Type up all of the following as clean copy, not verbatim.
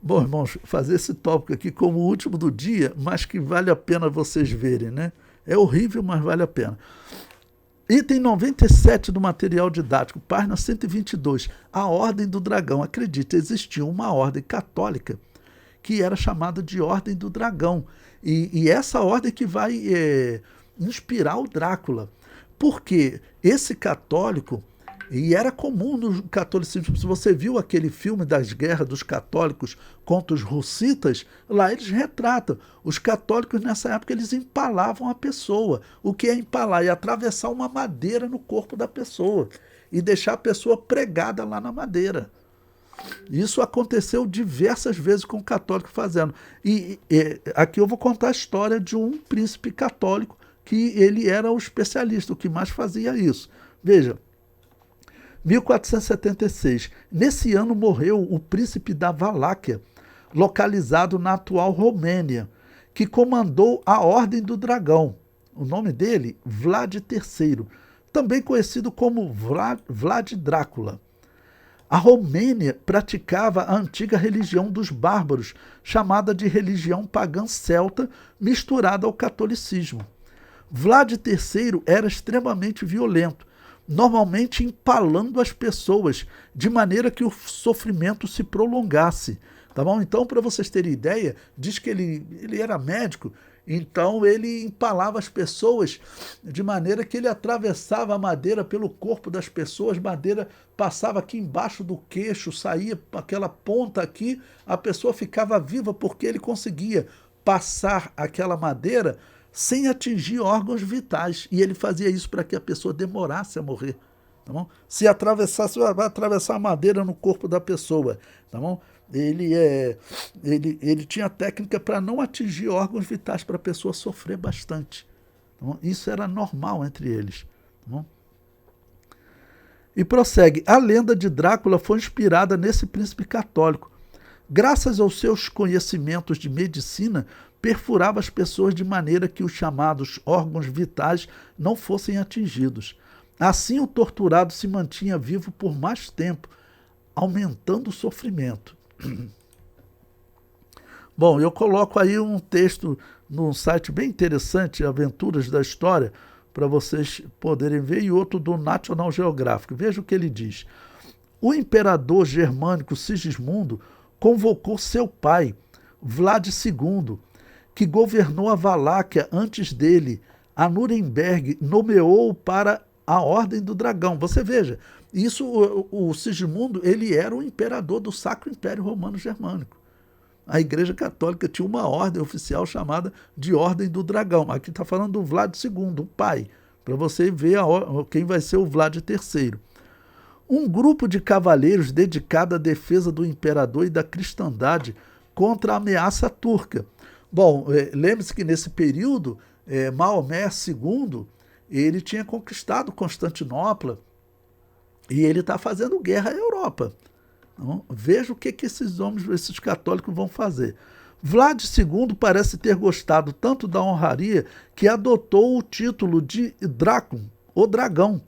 Bom, irmãos, fazer esse tópico aqui como o último do dia, mas que vale a pena vocês verem, né? É horrível, mas vale a pena. Item 97 do material didático, página 122. A Ordem do Dragão. Acredite, existia uma ordem católica que era chamada de Ordem do Dragão. E essa ordem que vai inspirar o Drácula. Porque esse católico, e era comum no catolicismo, se você viu aquele filme das guerras dos católicos contra os russitas, lá eles retratam. Os católicos nessa época eles empalavam a pessoa. O que é empalar? É atravessar uma madeira no corpo da pessoa e deixar a pessoa pregada lá na madeira. Isso aconteceu diversas vezes com o católico fazendo. E aqui eu vou contar a história de um príncipe católico que ele era o especialista, o que mais fazia isso. Veja, 1476. Nesse ano morreu o príncipe da Valáquia, localizado na atual Romênia, que comandou a Ordem do Dragão. O nome dele, Vlad III, também conhecido como Vlad Drácula. A Romênia praticava a antiga religião dos bárbaros, chamada de religião pagã celta, misturada ao catolicismo. Vlad III era extremamente violento, normalmente empalando as pessoas, de maneira que o sofrimento se prolongasse. Tá bom? Então, para vocês terem ideia, diz que ele era médico, então ele empalava as pessoas de maneira que ele atravessava a madeira pelo corpo das pessoas, madeira passava aqui embaixo do queixo, saía aquela ponta aqui, a pessoa ficava viva porque ele conseguia passar aquela madeira sem atingir órgãos vitais. E ele fazia isso para que a pessoa demorasse a morrer. Tá bom? Se atravessasse, vai atravessar a madeira no corpo da pessoa. Tá bom? Ele tinha técnica para não atingir órgãos vitais, para a pessoa sofrer bastante. Tá bom? Isso era normal entre eles. Tá bom? E prossegue. A lenda de Drácula foi inspirada nesse príncipe católico. Graças aos seus conhecimentos de medicina, perfurava as pessoas de maneira que os chamados órgãos vitais não fossem atingidos. Assim, o torturado se mantinha vivo por mais tempo, aumentando o sofrimento. Bom, eu coloco aí um texto num site bem interessante, Aventuras da História, para vocês poderem ver, e outro do National Geographic. Veja o que ele diz. O imperador germânico Sigismundo convocou seu pai, Vlad II, que governou a Valáquia antes dele, a Nuremberg, nomeou-o para a Ordem do Dragão. Você veja, isso, o Sigismundo, ele era o imperador do Sacro Império Romano Germânico. A Igreja Católica tinha uma ordem oficial chamada de Ordem do Dragão. Aqui está falando do Vlad II, o pai, para você ver quem vai ser o Vlad III. Um grupo de cavaleiros dedicado à defesa do imperador e da cristandade contra a ameaça turca. Bom, lembre-se que nesse período, Maomé II, ele tinha conquistado Constantinopla e ele está fazendo guerra à Europa. Então, veja o que esses homens, esses católicos vão fazer. Vlad II parece ter gostado tanto da honraria que adotou o título de Drácula, o dragão.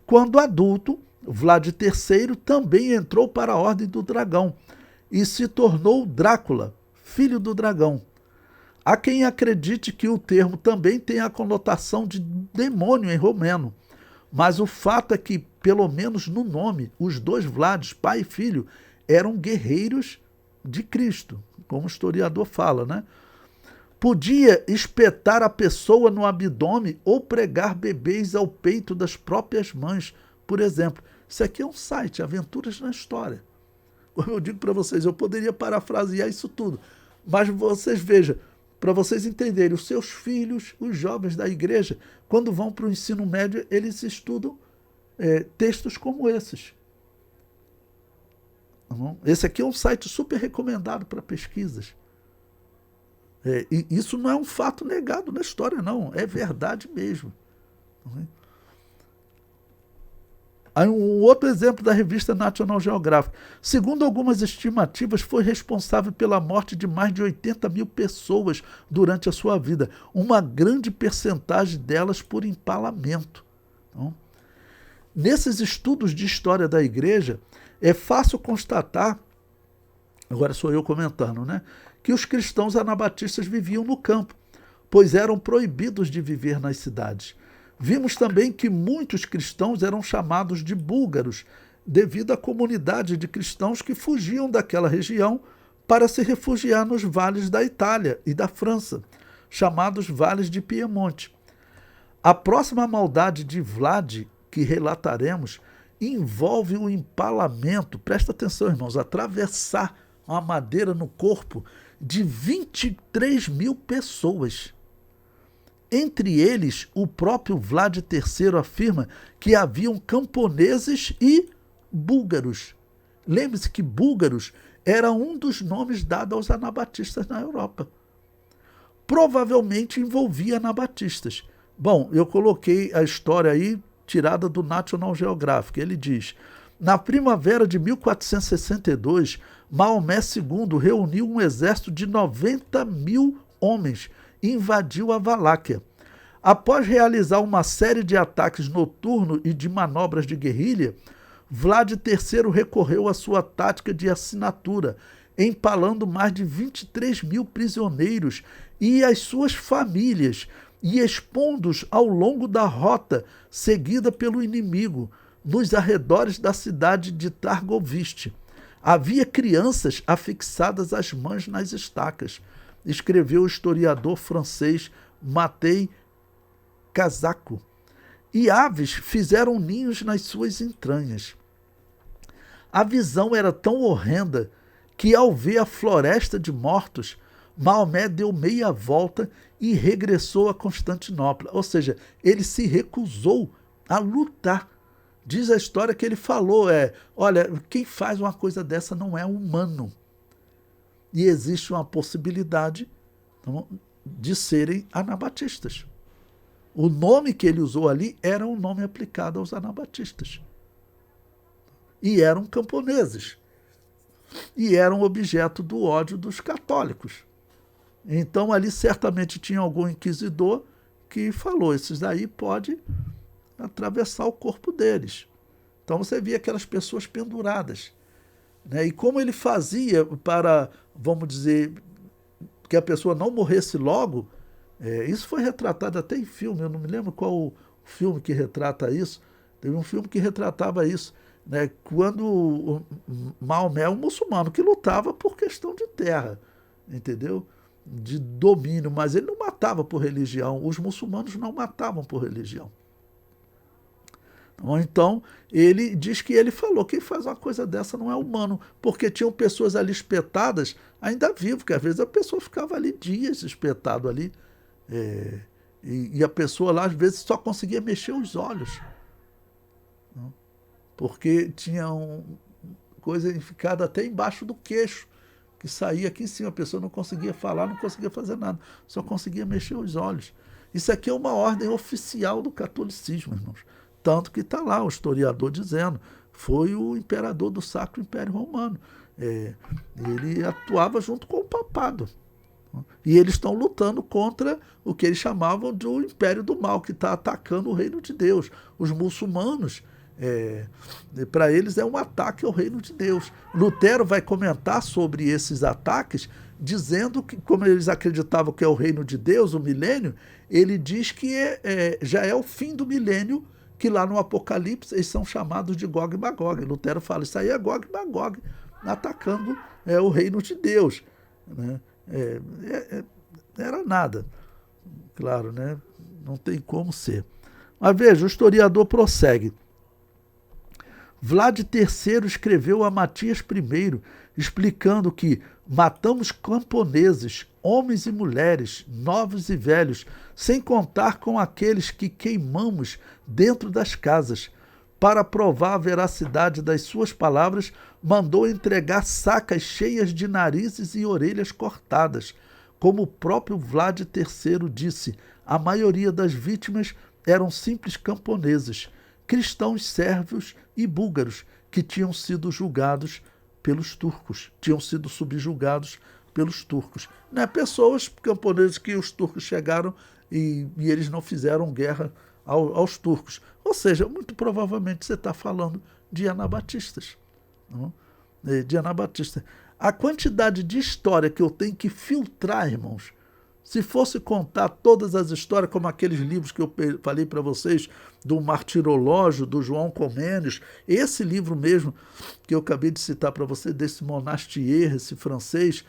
Quando adulto, Vlad III também entrou para a Ordem do Dragão e se tornou Drácula, filho do dragão. Há quem acredite que o termo também tem a conotação de demônio em romeno, mas o fato é que, pelo menos no nome, os dois Vlads, pai e filho, eram guerreiros de Cristo, como o historiador fala, né? Podia espetar a pessoa no abdômen ou pregar bebês ao peito das próprias mães, por exemplo. Isso aqui é um site, Aventuras na História. Como eu digo para vocês, eu poderia parafrasear isso tudo, mas vocês vejam, para vocês entenderem, os seus filhos, os jovens da igreja, quando vão para o ensino médio, eles estudam textos como esses. Esse aqui é um site super recomendado para pesquisas. E isso não é um fato negado na história, não. É verdade mesmo. Aí um outro exemplo da revista National Geographic. Segundo algumas estimativas, foi responsável pela morte de mais de 80 mil pessoas durante a sua vida. Uma grande percentagem delas por empalamento. Então, nesses estudos de história da igreja, é fácil constatar agora sou eu comentando, né? Que os cristãos anabatistas viviam no campo, pois eram proibidos de viver nas cidades. Vimos também que muitos cristãos eram chamados de búlgaros, devido à comunidade de cristãos que fugiam daquela região para se refugiar nos vales da Itália e da França, chamados vales de Piemonte. A próxima maldade de Vlad, que relataremos, envolve o empalamento, presta atenção, irmãos, atravessar uma madeira no corpo de 23 mil pessoas. Entre eles, o próprio Vlad III afirma que haviam camponeses e búlgaros. Lembre-se que búlgaros era um dos nomes dados aos anabatistas na Europa. Provavelmente envolvia anabatistas. Bom, eu coloquei a história aí tirada do National Geographic. Ele diz: na primavera de 1462, Maomé II reuniu um exército de 90 mil homens e invadiu a Valáquia. Após realizar uma série de ataques noturnos e de manobras de guerrilha, Vlad III recorreu à sua tática de assinatura, empalando mais de 23 mil prisioneiros e as suas famílias, e expondo-os ao longo da rota seguida pelo inimigo, nos arredores da cidade de Targoviste. Havia crianças afixadas às mãos nas estacas, escreveu o historiador francês Matei Casaco. E aves fizeram ninhos nas suas entranhas. A visão era tão horrenda que, ao ver a floresta de mortos, Maomé deu meia volta e regressou a Constantinopla. Ou seja, ele se recusou a lutar. Diz a história que ele falou, olha, quem faz uma coisa dessa não é humano. E existe uma possibilidade de serem anabatistas. O nome que ele usou ali era um nome aplicado aos anabatistas. E eram camponeses. E eram objeto do ódio dos católicos. Então ali certamente tinha algum inquisidor que falou, esses daí pode atravessar o corpo deles. Então você via aquelas pessoas penduradas. Né? E como ele fazia para, vamos dizer, que a pessoa não morresse logo, isso foi retratado até em filme, eu não me lembro qual o filme que retrata isso. Teve um filme que retratava isso, né? Quando o Maomé é um muçulmano que lutava por questão de terra, entendeu? De domínio, mas ele não matava por religião, os muçulmanos não matavam por religião. Então, ele diz que ele falou, quem faz uma coisa dessa não é humano, porque tinham pessoas ali espetadas, ainda vivo, que às vezes a pessoa ficava ali dias espetado ali, e a pessoa lá às vezes só conseguia mexer os olhos, porque tinha coisa ficada até embaixo do queixo, que saía aqui em cima, a pessoa não conseguia falar, não conseguia fazer nada, só conseguia mexer os olhos. Isso aqui é uma ordem oficial do catolicismo, irmãos. Tanto que está lá o historiador dizendo, foi o imperador do Sacro Império Romano. Ele atuava junto com o papado. E eles estão lutando contra o que eles chamavam do Império do Mal, que está atacando o reino de Deus. Os muçulmanos, para eles é um ataque ao reino de Deus. Lutero vai comentar sobre esses ataques, dizendo que, como eles acreditavam que é o reino de Deus, o milênio, ele diz que já é o fim do milênio, que lá no Apocalipse eles são chamados de Gog e Magog. Lutero fala, isso aí é Gog e Magog, atacando o reino de Deus. Né? Era nada, claro, né? Não tem como ser. Mas veja, o historiador prossegue. Vlad III escreveu a Matias I, explicando que matamos camponeses, homens e mulheres, novos e velhos, sem contar com aqueles que queimamos dentro das casas. Para provar a veracidade das suas palavras, mandou entregar sacas cheias de narizes e orelhas cortadas. Como o próprio Vlad III disse, a maioria das vítimas eram simples camponeses, cristãos sérvios e búlgaros, que tinham sido julgados pelos turcos, tinham sido subjugados pelos turcos. Né? Pessoas, camponeses que os turcos chegaram e eles não fizeram guerra aos turcos. Ou seja, muito provavelmente você está falando de anabatistas. Não? De anabatistas. A quantidade de história que eu tenho que filtrar, irmãos, se fosse contar todas as histórias, como aqueles livros que eu falei para vocês, do Martirológio, do João Comênios, esse livro mesmo que eu acabei de citar para você, desse Monastier, esse francês,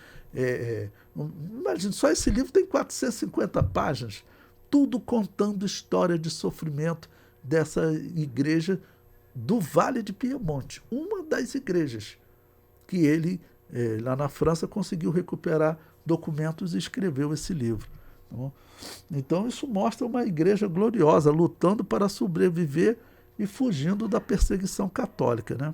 imagina, só esse livro tem 450 páginas, tudo contando história de sofrimento dessa igreja do Vale de Piemonte, uma das igrejas que ele, lá na França, conseguiu recuperar documentos e escreveu esse livro. Tá bom? Então isso mostra uma igreja gloriosa, lutando para sobreviver e fugindo da perseguição católica, né?